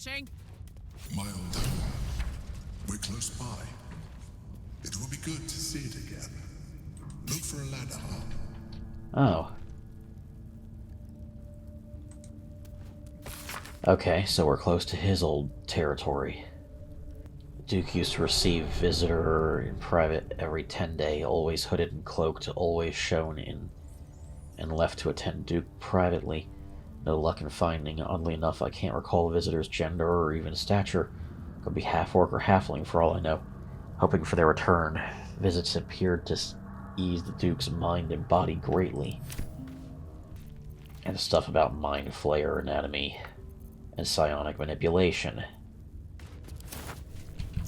watching? My old home. We're close by. It will be good to see it again. Look for a ladder, Oh. Okay, so we're close to his old territory. Duke used to receive visitor in private every 10 day, always hooded and cloaked, always shown in, and left to attend Duke privately. No luck in finding. Oddly enough, I can't recall the visitor's gender or even stature. Could be half-orc or halfling for all I know. Hoping for their return. Visits appeared to ease the Duke's mind and body greatly. And stuff about mind flayer anatomy and psionic manipulation.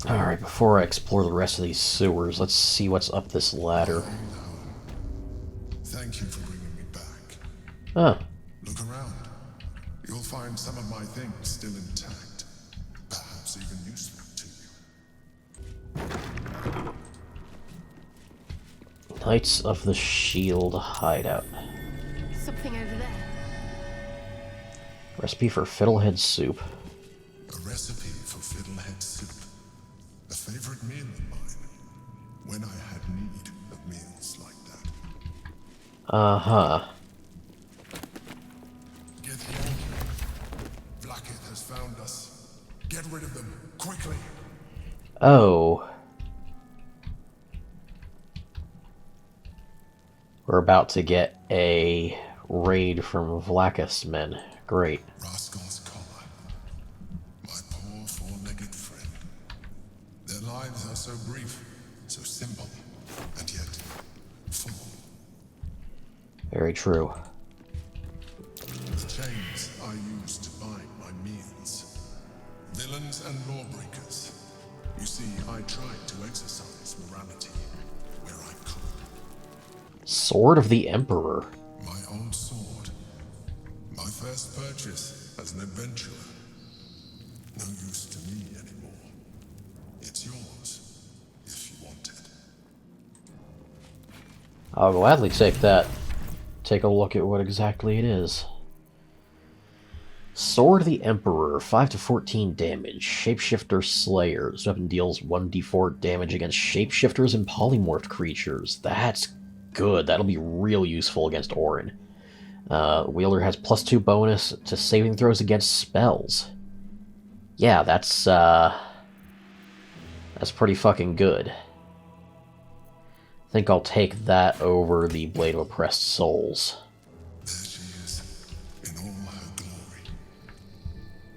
Alright, before I explore the rest of these sewers, let's see what's up this ladder. Thank you for bringing me back. Huh. Look around. You'll find some of my things still intact. Perhaps even useful to you. Knights of the Shield hideout. Something over there. Recipe for fiddlehead soup. A recipe for fiddlehead soup. A favorite meal of mine. When I had need of meals like that. Uh-huh. Get here. Vlaakith has found us. Get rid of them, quickly. Oh. We're about to get a raid from Vlaakith's men. Great. Rascal's collar. My poor four-legged friend. Their lives are so brief, so simple, and yet full. Very true. The chains I used to bind my meals. Villains and lawbreakers. You see, I tried to exercise morality where I could. Sword of the Emperor. My old sword. My first purchase as an adventurer. No use to me anymore. It's yours, if you want it. I'll gladly take that. Take a look at what exactly it is. Sword of the Emperor, 5 to 14 damage. Shapeshifter Slayer. This weapon deals 1d4 damage against shapeshifters and polymorphed creatures. That's good. That'll be real useful against Orin. Wielder has +2 bonus to saving throws against spells. Yeah, that's pretty fucking good. I think I'll take that over the Blade of Oppressed Souls. There she is, in all her glory.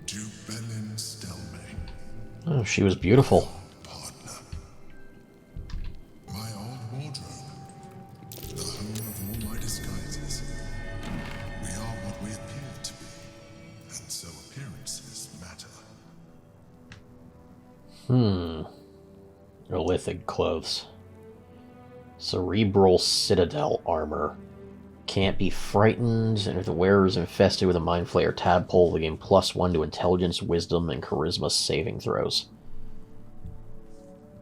Jubelin Stelmane. Oh, she was beautiful. Partner. My old wardrobe. The home of all my disguises. We are what we appear to be. And so appearances matter. Lithic clothes. Cerebral Citadel armor. Can't be frightened, and if the wearer is infested with a Mind Flayer tadpole, they gain +1 to Intelligence, Wisdom, and Charisma saving throws.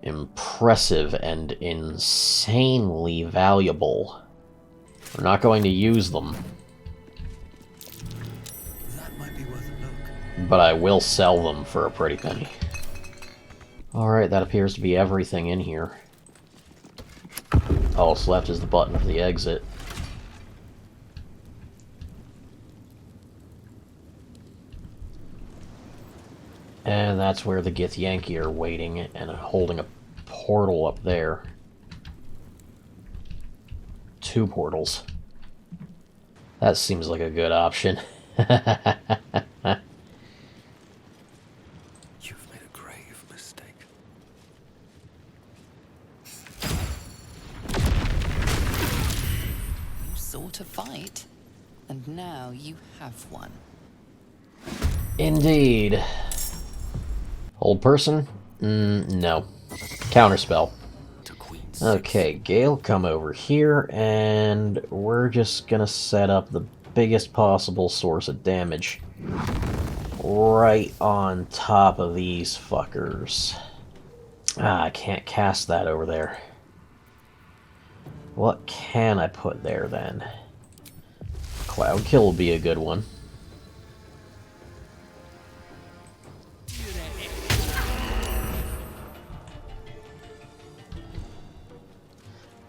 Impressive and insanely valuable. We're not going to use them. That might be worth a look. But I will sell them for a pretty penny. Alright, that appears to be everything in here. All that's left is the button for the exit. And that's where the Githyanki are waiting and holding a portal up there. 2 portals. That seems like a good option. You've made a grave mistake. You sought a fight, and now you have one. Indeed. Hold person? No. Counterspell. To Queen's Okay, Gale, come over here, and we're just gonna set up the biggest possible source of damage right on top of these fuckers. Ah, I can't cast that over there. What can I put there, then? Cloud Kill will be a good one.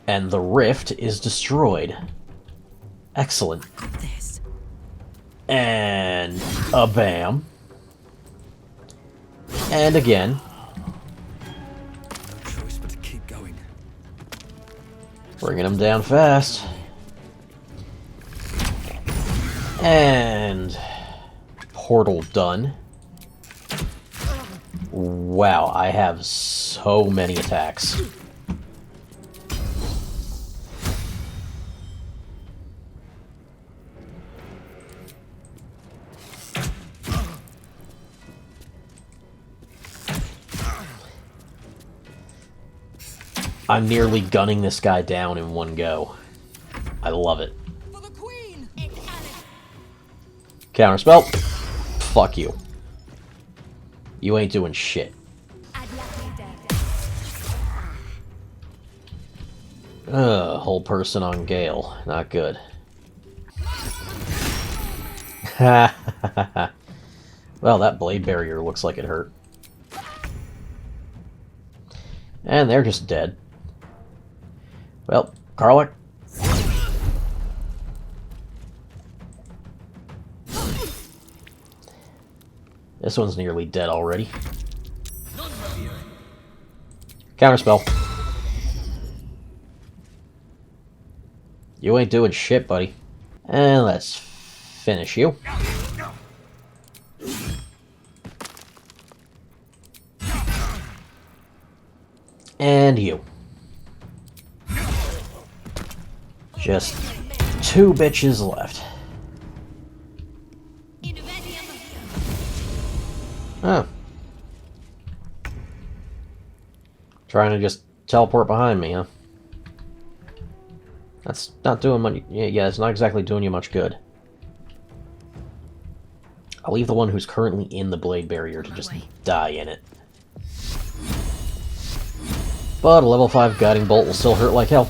And the rift is destroyed. Excellent. This. And a bam. And again. No choice but to keep going. Bringing him down fast. And portal done. Wow, I have so many attacks. I'm nearly gunning this guy down in one go. I love it. For the queen. Counterspell. Fuck you. You ain't doing shit. Whole person on Gale. Not good. Well, that blade barrier looks like it hurt. And they're just dead. Well, Karlach. This one's nearly dead already. Counterspell. You ain't doing shit, buddy. And let's finish you. And you. Just 2 bitches left. Huh. Trying to just teleport behind me, huh? That's not doing much. Yeah, it's not exactly doing you much good. I'll leave the one who's currently in the blade barrier to just die in it. But a level 5 guiding bolt will still hurt like hell.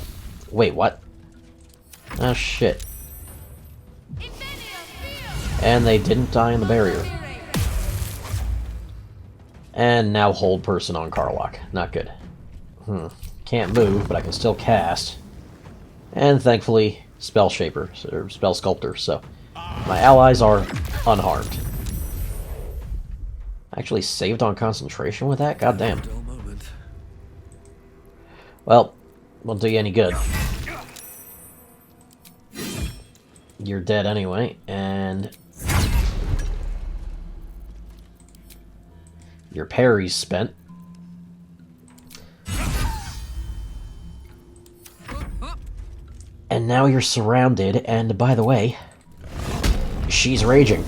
Wait, what? Oh shit. And they didn't die in the barrier. And now hold person on Karlach. Not good. Can't move, but I can still cast. And thankfully, Spell Shaper, or Spell Sculptor, so my allies are unharmed. Actually saved on concentration with that? God damn. Well, won't do you any good. You're dead anyway, and your parry's spent. And now you're surrounded, and by the way, she's raging.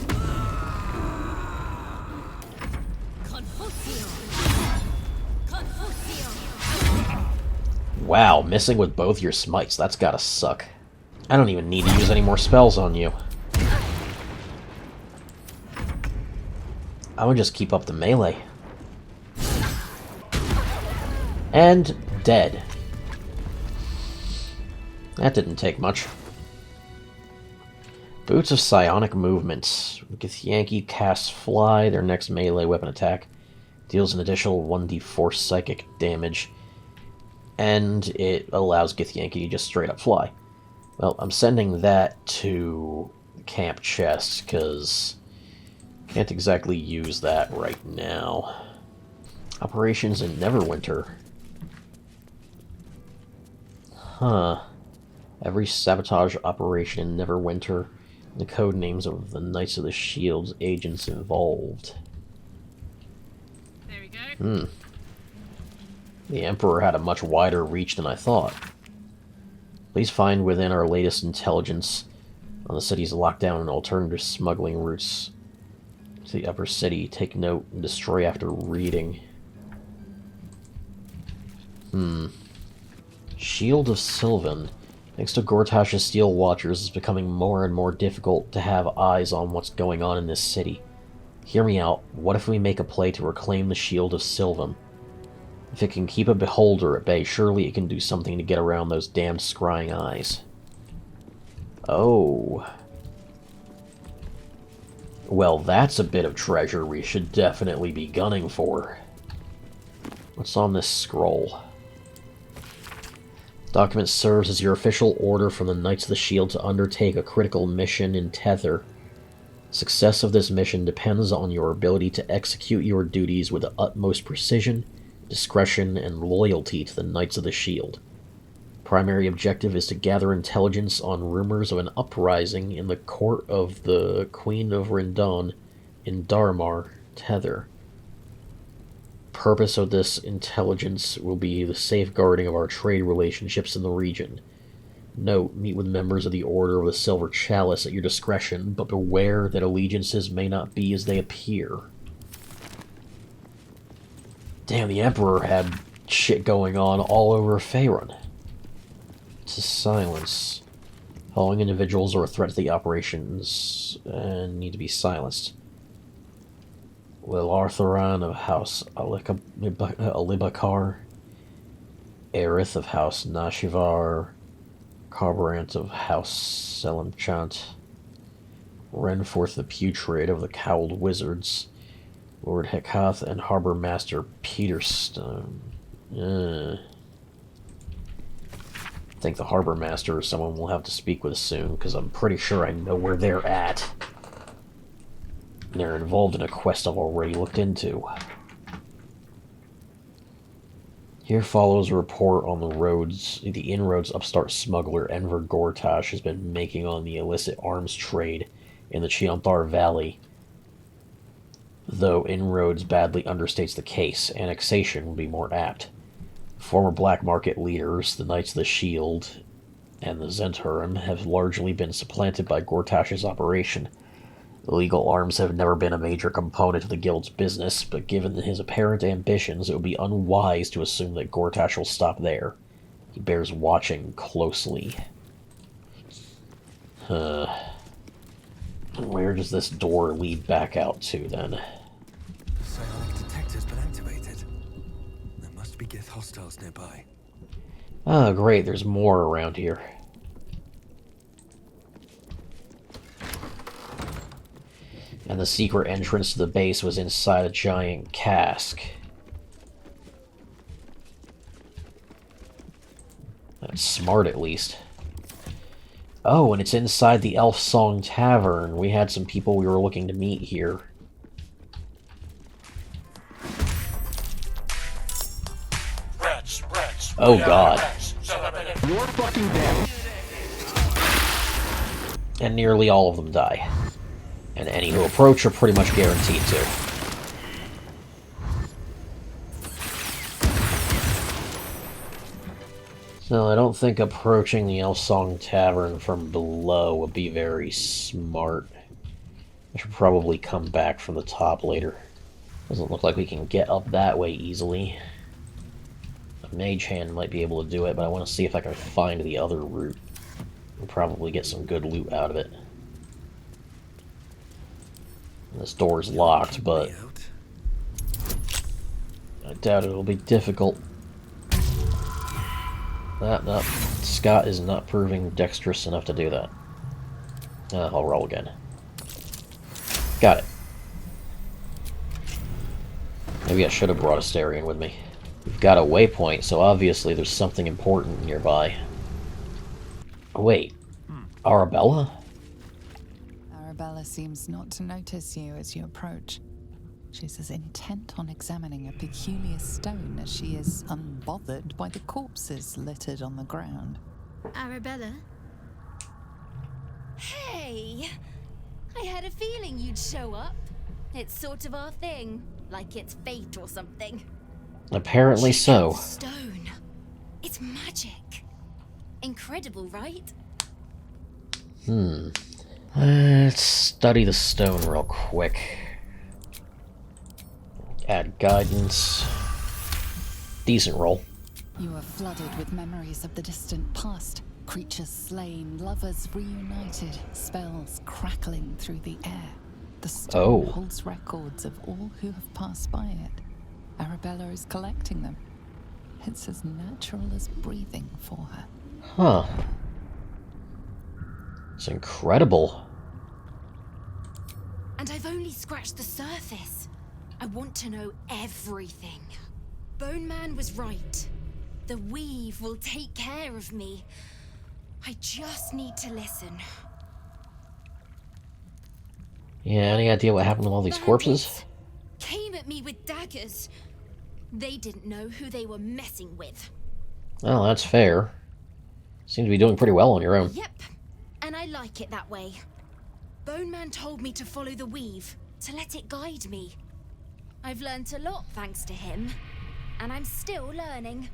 Wow, missing with both your smites, that's gotta suck. I don't even need to use any more spells on you. I would just keep up the melee. And dead. That didn't take much. Boots of Psionic Movement. Githyanki casts Fly, their next melee weapon attack. Deals an additional 1d4 psychic damage. And it allows Githyanki to just straight up fly. Well, I'm sending that to camp chest, because can't exactly use that right now. Operations in Neverwinter. Huh. Every sabotage operation in Neverwinter, the code names of the Knights of the Shield's agents involved. There we go. The Emperor had a much wider reach than I thought. Please find within our latest intelligence on the city's lockdown and alternative smuggling routes to the upper city. Take note and destroy after reading. Shield of Sylvan. Thanks to Gortash's Steel Watchers, it's becoming more and more difficult to have eyes on what's going on in this city. Hear me out. What if we make a play to reclaim the Shield of Sylvan? If it can keep a beholder at bay, surely it can do something to get around those damned scrying eyes. Oh. Well, that's a bit of treasure we should definitely be gunning for. What's on this scroll? Document serves as your official order from the Knights of the Shield to undertake a critical mission in Tether. Success of this mission depends on your ability to execute your duties with the utmost precision, discretion, and loyalty to the Knights of the Shield. Primary objective is to gather intelligence on rumors of an uprising in the court of the Queen of Rindon in Darmar, Tether. Purpose of this intelligence will be the safeguarding of our trade relationships in the region. Note, meet with members of the Order of the Silver Chalice at your discretion, but beware that allegiances may not be as they appear. Damn, the Emperor had shit going on all over Faerun. To silence. Following individuals are a threat to the operations and need to be silenced. Will Arthuran of House Alibakar, Aerith of House Nashivar, Carburant of House Selimchant, Renforth the Putrid of the Cowled Wizards, Lord Hekath, and Harbor Master Peterstone. I think the Harbor Master is someone we'll have to speak with soon, because I'm pretty sure I know where they're at. They're involved in a quest I've already looked into. Here follows a report on the inroads upstart smuggler Enver Gortash has been making on the illicit arms trade in the Chianthar Valley. Though inroads badly understates the case, annexation would be more apt. Former black market leaders, the Knights of the Shield, and the Zenthurim have largely been supplanted by Gortash's operation. Illegal arms have never been a major component of the Guild's business, but given his apparent ambitions, it would be unwise to assume that Gortash will stop there. He bears watching closely. Where does this door lead back out to, then? Psionic detector's been activated. There must be Gith hostiles nearby. Ah, great, there's more around here. And the secret entrance to the base was inside a giant cask. That's smart, at least. Oh, and it's inside the Elf Song Tavern. We had some people we were looking to meet here. Oh god. You're fucking dead. And nearly all of them die. And any who approach are pretty much guaranteed to. So I don't think approaching the Elf Song Tavern from below would be very smart. I should probably come back from the top later. Doesn't look like we can get up that way easily. A mage hand might be able to do it, but I want to see if I can find the other route. And probably get some good loot out of it. This door's locked, but I doubt it'll be difficult. No, Scott is not proving dexterous enough to do that. I'll roll again. Got it. Maybe I should have brought Asterion with me. We've got a waypoint, so obviously there's something important nearby. Wait, Arabella? Arabella seems not to notice you as you approach. She's as intent on examining a peculiar stone as she is unbothered by the corpses littered on the ground. Arabella? Hey! I had a feeling you'd show up. It's sort of our thing, like it's fate or something. Apparently so. Stone. It's magic. Incredible, right? Let's study the stone real quick. Add guidance. Decent roll. You are flooded with memories of the distant past. Creatures slain, lovers reunited, spells crackling through the air. The stone holds records of all who have passed by it. Arabella is collecting them. It's as natural as breathing for her. Huh. It's incredible. And I've only scratched the surface. I want to know everything. Bone Man was right. The weave will take care of me. I just need to listen. Yeah, any idea what happened to all these corpses? Came at me with daggers. They didn't know who they were messing with. Well, that's fair. Seem to be doing pretty well on your own. Yep, and I like it that way. Bone Man told me to follow the weave, to let it guide me. I've learned a lot thanks to him, and I'm still learning.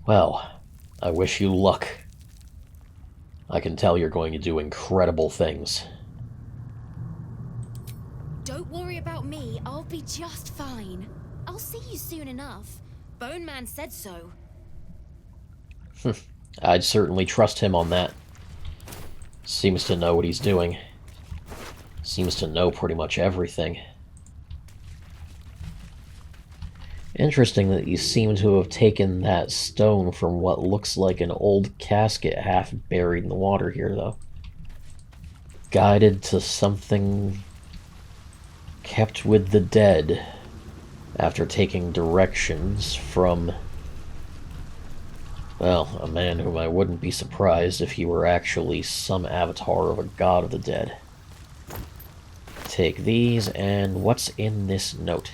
Well, I wish you luck. I can tell you're going to do incredible things. Don't worry about me, I'll be just fine. I'll see you soon enough. Bone Man said so. I'd certainly trust him on that. Seems to know what he's doing. Seems to know pretty much everything. Interesting that you seem to have taken that stone from what looks like an old casket half buried in the water here, though. Guided to something kept with the dead after taking directions from, well, a man whom I wouldn't be surprised if he were actually some avatar of a god of the dead. Take these, and what's in this note?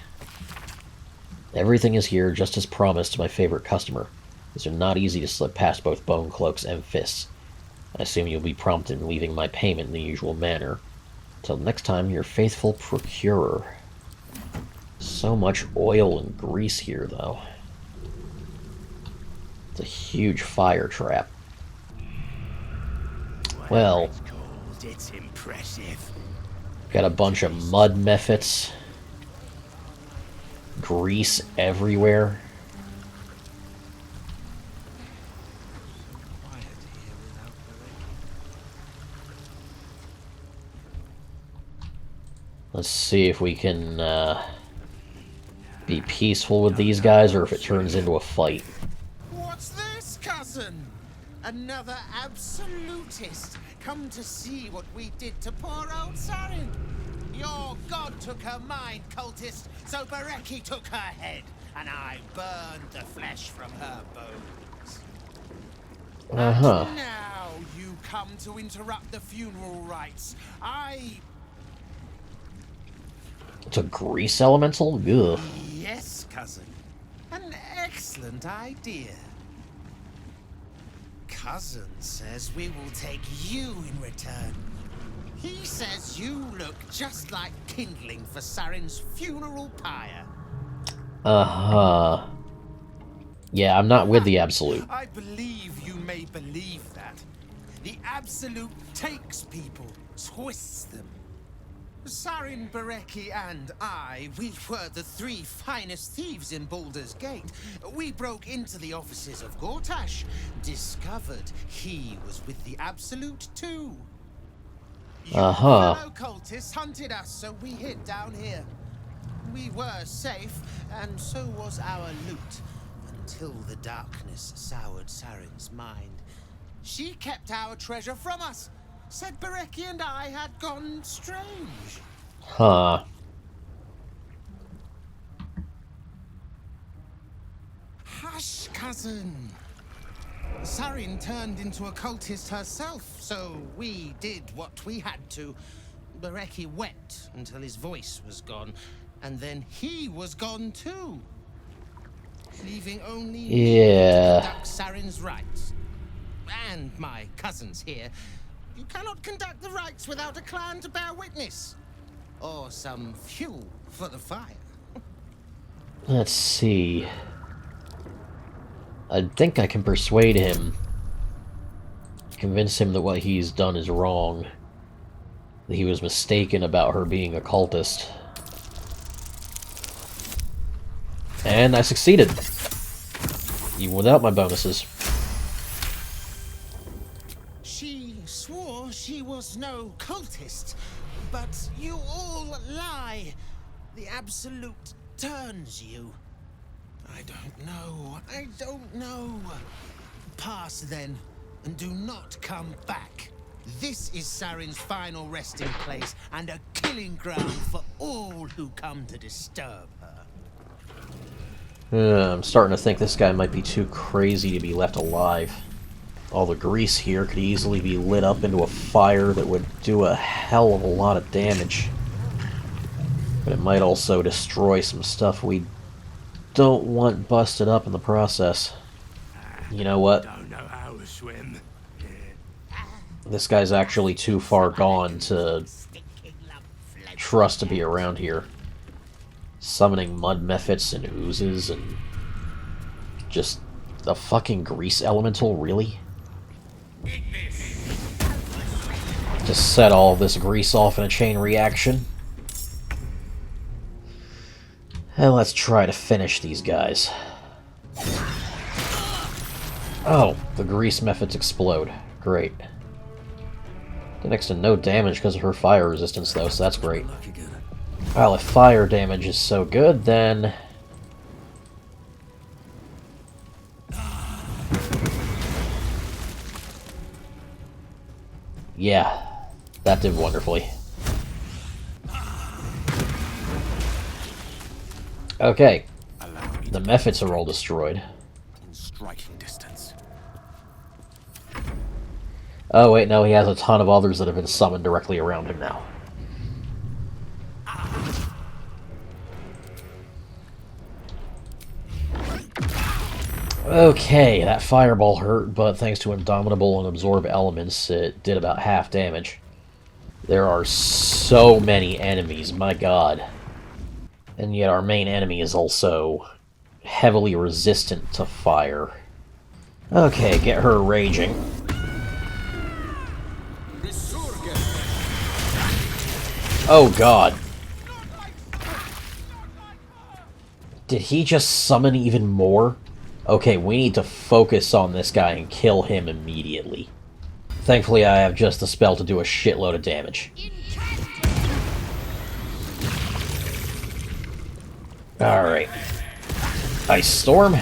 Everything is here, just as promised to my favorite customer. These are not easy to slip past both bone cloaks and fists. I assume you'll be prompt in leaving my payment in the usual manner. Till next time, your faithful procurer. So much oil and grease here, though. It's a huge fire trap. Well, It's impressive. got a bunch of mud mephits. Grease everywhere. Let's see if we can be peaceful with these guys, or if it turns into a fight. What's this, cousin? Another absolutist come to see what we did to poor old Sarin. Your god took her mind, cultist, so Bereki took her head, and I burned the flesh from her bones. Uh-huh. And now you come to interrupt the funeral rites. It's a grease elemental? Ugh. Yes, cousin. An excellent idea. Cousin says we will take you in return. He says you look just like kindling for Sarin's funeral pyre. Uh-huh. Yeah, I'm not with the Absolute. I believe you may believe that. The Absolute takes people, twists them. Sarin, Bereki, and I, we were the three finest thieves in Baldur's Gate. We broke into the offices of Gortash, discovered he was with the Absolute too. Uh-huh. Fellow cultists hunted us, so we hid down here. We were safe, and so was our loot, until the darkness soured Sarin's mind. She kept our treasure from us, said Bereki and I had gone strange. Huh. Hush, cousin. Sarin turned into a cultist herself, so we did what we had to. Bereki wept until his voice was gone, and then he was gone too. Leaving only me to conduct Sarin's rites. And my cousins here. You cannot conduct the rites without a clan to bear witness. Or some fuel for the fire. Let's see. I think I can persuade him. Convince him that what he's done is wrong. That he was mistaken about her being a cultist. And I succeeded. Even without my bonuses. She swore she was no cultist, but you all lie. The Absolute turns you. I don't know. Pass then, and do not come back. This is Sarin's final resting place, and a killing ground for all who come to disturb her. I'm starting to think this guy might be too crazy to be left alive. All the grease here could easily be lit up into a fire that would do a hell of a lot of damage. But it might also destroy some stuff we don't want busted up in the process. You know what? Don't know how to swim. This guy's actually too far gone to trust to be around here. Summoning mud mephits and oozes and just a fucking grease elemental, really? Just set all this grease off in a chain reaction. And let's try to finish these guys. Oh, the grease mephits explode. Great. Did next to no damage because of her fire resistance, though, so that's great. Well, if fire damage is so good, then... yeah, that did wonderfully. Okay, the mephits are all destroyed. In striking distance. Oh wait, no, he has a ton of others that have been summoned directly around him now. Okay, that fireball hurt, but thanks to Indomitable and Absorb elements, it did about half damage. There are so many enemies, my god. And yet our main enemy is also heavily resistant to fire. Okay, get her raging. Oh god. Did he just summon even more? Okay, we need to focus on this guy and kill him immediately. Thankfully, I have just the spell to do a shitload of damage. Alright. Ice Storm.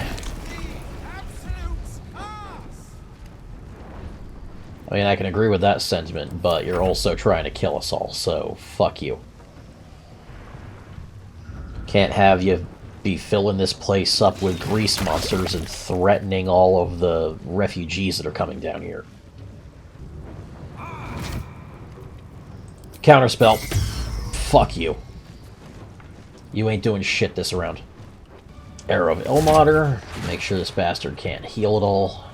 I mean, I can agree with that sentiment, but you're also trying to kill us all, so fuck you. Can't have you be filling this place up with grease monsters and threatening all of the refugees that are coming down here. Counterspell. Fuck you. You ain't doing shit this round. Arrow of Ilmater. Make sure this bastard can't heal at all.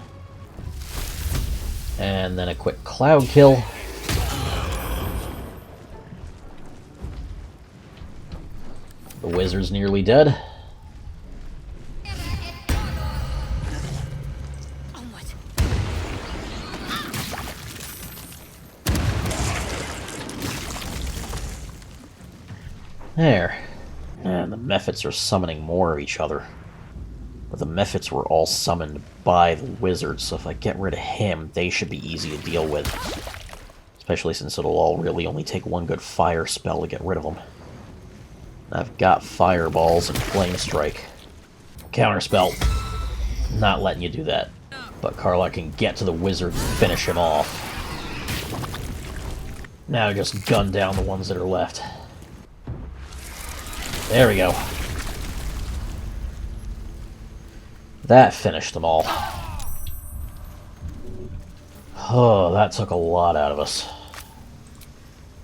And then a quick cloud kill. The wizard's nearly dead. There. And the mephits are summoning more of each other. But the mephits were all summoned by the wizard, so if I get rid of him, they should be easy to deal with. Especially since it'll all really only take one good fire spell to get rid of them. I've got fireballs and flame strike. Counterspell. Not letting you do that. But Carla can get to the wizard and finish him off. Now just gun down the ones that are left. There we go. That finished them all. Oh, that took a lot out of us.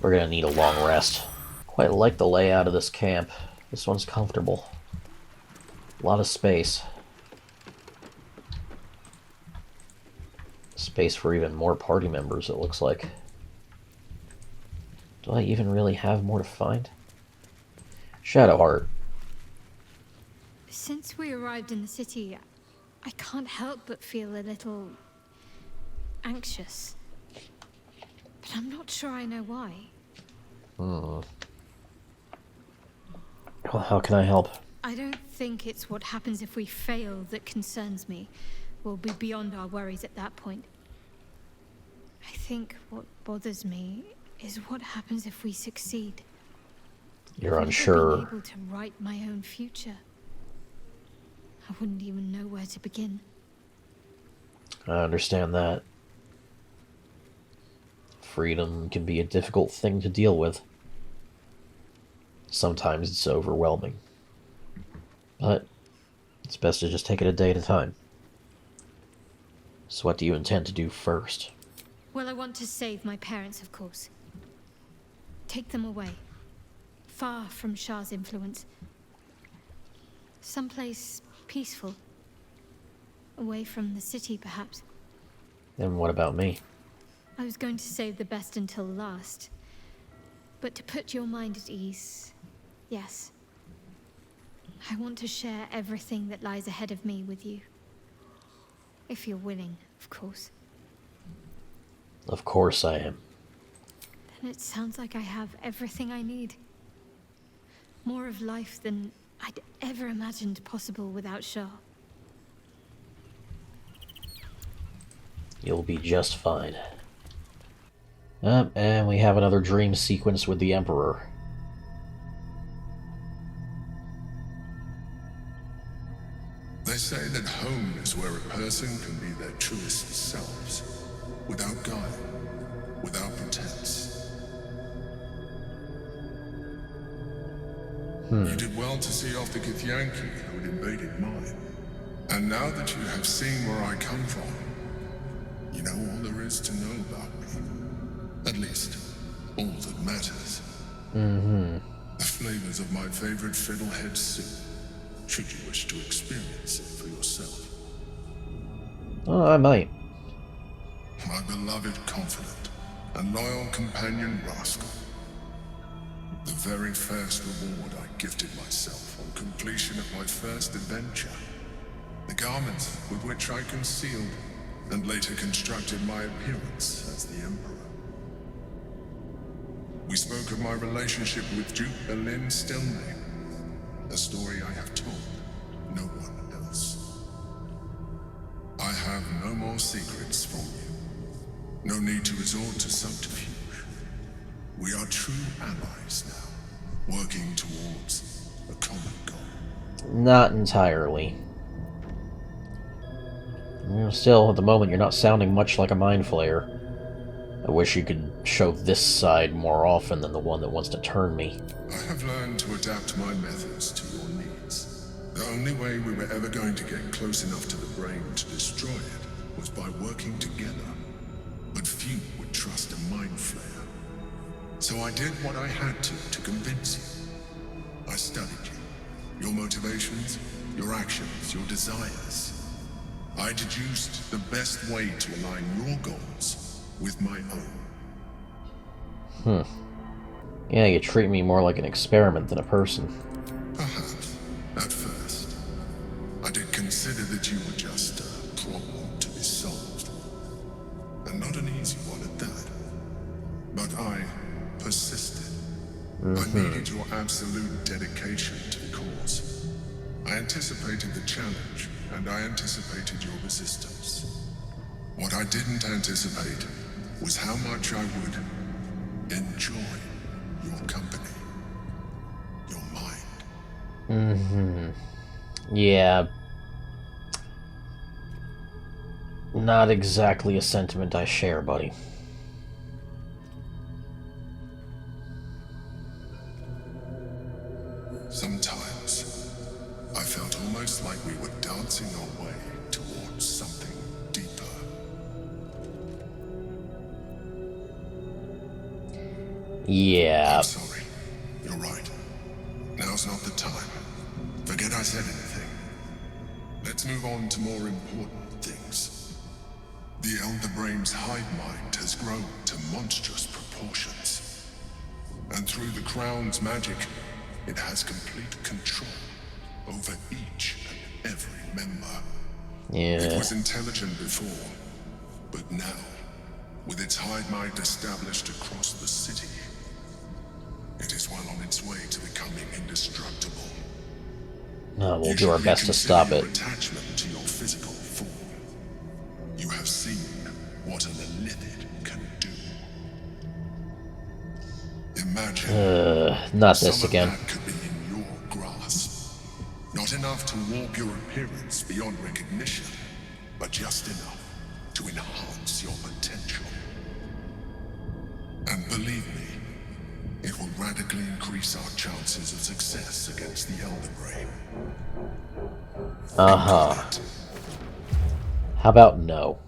We're gonna need a long rest. Quite like the layout of this camp. This one's comfortable. A lot of space. Space for even more party members, it looks like. Do I even really have more to find? Shadowheart. Since we arrived in the city, I can't help but feel a little anxious. But I'm not sure I know why. Well, how can I help? I don't think it's what happens if we fail that concerns me. We'll be beyond our worries at that point. I think what bothers me is what happens if we succeed. You're I've unsure. never been able to write my own future. I wouldn't even know where to begin. I understand that. Freedom can be a difficult thing to deal with. Sometimes it's overwhelming. But It's best to just take it a day at a time. So what do you intend to do first? Well, I want to save my parents, of course. Take them away. Far from Shah's influence. Someplace peaceful. Away from the city, perhaps. And what about me? I was going to save the best until last. But to put your mind at ease, yes. I want to share everything that lies ahead of me with you. If you're willing, of course. Of course I am. Then it sounds like I have everything I need. More of life than I'd ever imagined possible without Shah. You'll be just fine. And we have another dream sequence with the Emperor. They say that home is where a person can be their truest selves, without guile, without pretense. You did well to see off the Githyanki who had invaded mine. And now that you have seen where I come from, you know all there is to know about me. At least, all that matters. The flavors of my favorite fiddlehead soup, should you wish to experience it for yourself. Oh, I might. My beloved confidant and loyal companion Rascal. The very first reward I gifted myself on completion of my first adventure. The garments with which I concealed and later constructed my appearance as the Emperor. We spoke of my relationship with Duke Berlin Stilney, a story I have told no one else. I have no more secrets from you. No need to resort to subterfuge. We are true allies now, working towards a common goal. Not entirely. Still, at the moment, you're not sounding much like a mind flayer. I wish you could show this side more often than the one that wants to turn me. I have learned to adapt my methods to your needs. The only way we were ever going to get close enough to the brain to destroy it was by working together. But few would trust a mind flayer. So I did what I had to convince you. I studied you, your motivations, your actions, your desires. I deduced the best way to align your goals with my own. Yeah, you treat me more like an experiment than a person. Perhaps, at first. I did consider that you were just a problem to be solved. And not an easy one at that. But I persisted. I needed your absolute dedication to the cause. I anticipated the challenge, and I anticipated your resistance. What I didn't anticipate was how much I would enjoy your company. Your mind. Yeah. Not exactly a sentiment I share, buddy. Sometimes, I felt almost like we were dancing our way towards something deeper. Yeah. I'm sorry. You're right. Now's not the time. Forget I said anything. Let's move on to more important things. The Elder Brain's hive mind has grown to monstrous proportions. And through the Crown's magic, it has complete control over each and every member. It was intelligent before, but now, with its hive mind established across the city, it is well on its way to becoming indestructible. No, we'll do our best to stop it. Attachment to your physical form. You have seen what an illithid can do. Imagine. Not this again. That could be in your grasp. Not enough to warp your appearance beyond recognition, but just enough to enhance your potential. And believe me, it will radically increase our chances of success against the Elder Brain. Uh-huh. How about no?